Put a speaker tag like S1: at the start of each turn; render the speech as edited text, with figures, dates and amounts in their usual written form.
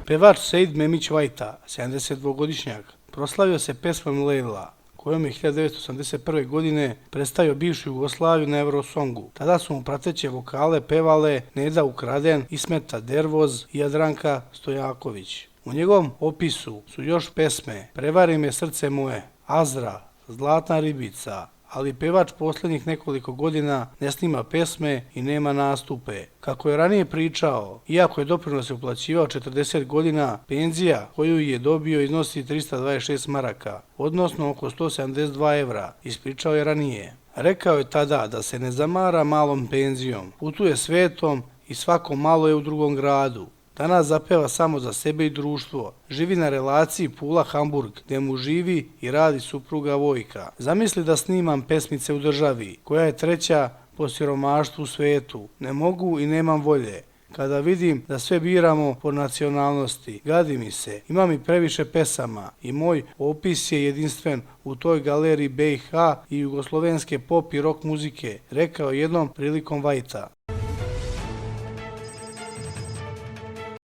S1: Pevač Sejd Memić Vajta, 72-godišnjak, proslavio se pesmom Lejla, kojom je 1981. godine predstavio bivšu Jugoslaviju na Eurosongu. Tada su mu prateće vokale pevale Neda Ukraden, Ismeta Dervoz i Jadranka Stojaković. U njegovom opisu su još pesme Prevari me srce moje, Azra, Zlatna ribica, ali pevač posljednjih nekoliko godina ne snima pesme i nema nastupe. Kako je ranije pričao, iako je doprinose uplaćivao 40 godina, penzija koju je dobio iznosi 326 maraka, odnosno oko 172 evra, ispričao je ranije. Rekao je tada da se ne zamara malom penzijom, putuje svetom i svako malo je u drugom gradu. Danas zapeva samo za sebe i društvo. Živi na relaciji Pula-Hamburg, gdje mu živi i radi supruga Vojka. Zamisli da snimam pesmice u državi, koja je treća po siromaštvu u svetu. Ne mogu i nemam volje. Kada vidim da sve biramo po nacionalnosti, gadi mi se. Imam i previše pesama i moj opis je jedinstven u toj galeriji BiH i jugoslovenske pop i rock muzike, rekao jednom prilikom Vajta.